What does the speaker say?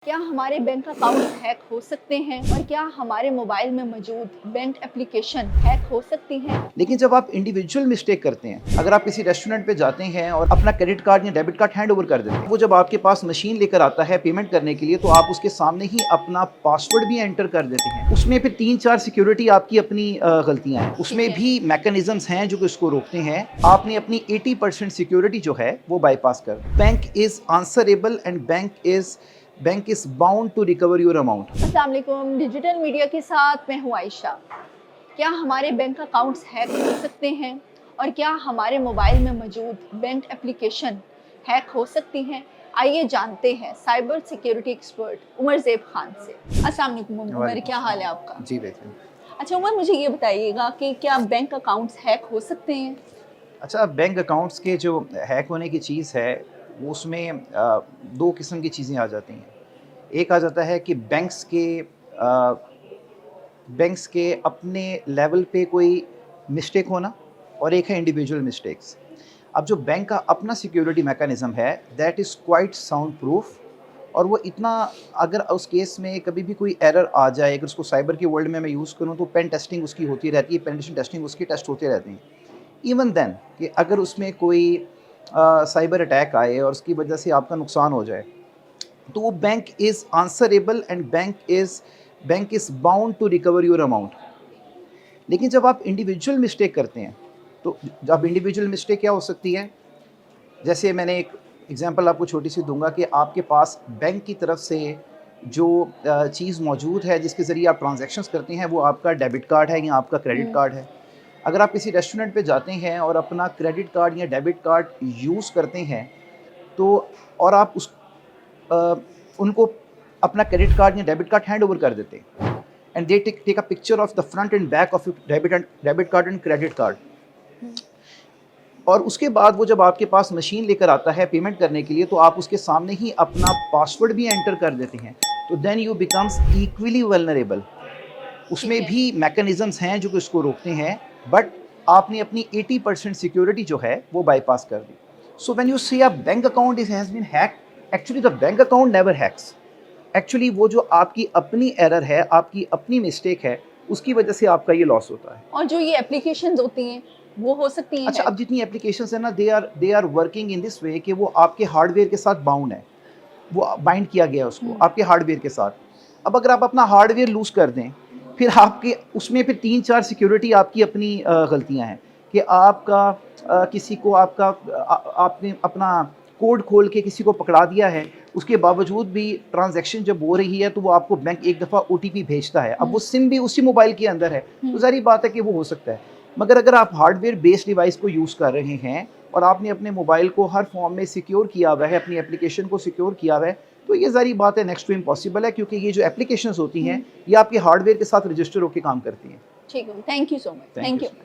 क्या हमारे bank account hack हो सकते हैं और क्या हमारे मोबाइल में मौजूद बैंक एप्लीकेशन हैक हो सकती हैं? लेकिन जब आप इंडिविजुअल मिस्टेक करते हैं, अगर आप किसी रेस्टोरेंट पे जाते हैं और अपना क्रेडिट कार्ड या डेबिट कार्ड हैंड ओवर कर देते हैं, वो जब आपके पास मशीन लेकर आता है पेमेंट करने के लिए, तो आप उसके सामने ही अपना पासवर्ड भी एंटर कर देते हैं। उसमें फिर 3-4 सिक्योरिटी आपकी अपनी गलतियां हैं, उसमें ठीक है। भी मैकेनिज्म्स हैं जो कि इसको रोकते हैं। आपने अपनी 80% सिक्योरिटी जो है वो बाईपास कर दी। Bank is answerable and bank is bound to recover your amount. अस्सलाम वालेकुम, डिजिटल मीडिया के साथ मैं हूँ आयशा। क्या हमारे बैंक अकाउंट्स हैक हो सकते हैं और क्या हमारे मोबाइल में मौजूद बैंक एप्लीकेशन हैक हो सकती हैं? आइए जानते हैं cyber security expert Umar Zeb Khan से। अस्सलाम वालेकुम उमर, क्या हाल है आपका? जी बेहतर। अच्छा उमर, मुझे ये बताइएगा कि क्या बैंक अकाउंट्स हैक हो सकते हैं? अच्छा, बैंक अकाउंट्स के जो हैक होने की चीज़ है, वो उसमें दो किस्म की चीज़ें आ जाती हैं। एक आ जाता है कि बैंक्स के अपने लेवल पे कोई मिस्टेक होना, और एक है इंडिविजुअल मिस्टेक्स। अब जो बैंक का अपना सिक्योरिटी मैकेनिज़्म है, that is quite sound proof. और वो इतना, अगर उस केस में कभी भी कोई एरर आ जाए, अगर उसको साइबर के वर्ल्ड में मैं यूज़ करूँ, तो पेन टेस्टिंग उसकी होती रहती है, पेनिट्रेशन टेस्टिंग उसकी टेस्ट होते रहते हैं। इवन देन कि अगर उसमें कोई साइबर अटैक आए और उसकी वजह से आपका नुकसान हो जाए, तो वो bank is answerable and bank is bound to recover your amount. लेकिन जब आप इंडिविजुअल मिस्टेक करते हैं, तो जब इंडिविजुअल मिस्टेक क्या हो सकती है, जैसे मैंने एक एग्जांपल आपको छोटी सी दूंगा कि आपके पास बैंक की तरफ से जो चीज़ मौजूद है जिसके ज़रिए आप ट्रांजैक्शंस करते हैं, वो आपका डेबिट कार्ड है या आपका क्रेडिट कार्ड है। अगर आप किसी रेस्टोरेंट पे जाते हैं और अपना क्रेडिट कार्ड या डेबिट कार्ड यूज़ करते हैं, तो और आप अ, उनको अपना क्रेडिट कार्ड या डेबिट कार्ड हैंड ओवर कर देते हैं, and they take a picture of the front and back of debit card and credit card. और उसके बाद वो जब आपके पास मशीन लेकर आता है पेमेंट करने के लिए, तो आप उसके सामने ही अपना पासवर्ड भी एंटर कर देते हैं, तो then you becomes equally vulnerable. ठीक उसमें है। भी मैकेनिज्म्स हैं जो कि इसको रोकते हैं, बट आपने अपनी 80% सिक्योरिटी जो है वो बाईपास कर दी। So when you see a bank account is has been hack, actually the bank account never hacks. Actually वो जो आपकी अपनी एरर है, आपकी अपनी मिस्टेक है, उसकी वजह से आपका ये लॉस होता है। और जो ये एप्लीकेशंस होती हैं वो हो सकती हैं अच्छा, हैक? अब जितनी एप्लीकेशंस है ना, they are working in this way कि वो आपके हार्डवेयर के साथ बाउंड है, वो बाइंड किया गया है उसको आपके हार्डवेयर के साथ। अब अगर आप अपना हार्डवेयर लूज़ कर दें, फिर आपके उसमें फिर 3-4 सिक्योरिटी आपकी अपनी गलतियां हैं कि आपका किसी को आपने अपना कोड खोल के किसी को पकड़ा दिया है, उसके बावजूद भी ट्रांजैक्शन जब हो रही है, तो वो आपको बैंक एक दफ़ा ओटीपी भेजता है। अब वो सिम भी उसी मोबाइल के अंदर है, तो ज़ाहिर बात है कि वो हो सकता है। मगर अगर आप हार्डवेयर बेस्ड डिवाइस को यूज़ कर रहे हैं और आपने अपने मोबाइल को हर फॉर्म में सिक्योर किया हुआ है, अपनी एप्लीकेशन को सिक्योर किया हुआ है, तो ये ज़ाहिर बात है नेक्स्ट टू इम्पॉसिबल है, क्योंकि ये जो एप्लीकेशंस होती हैं, ये आपके हार्डवेयर के साथ रजिस्टर होकर काम करती हैं। ठीक है, thank you so much. Thank thank you. You.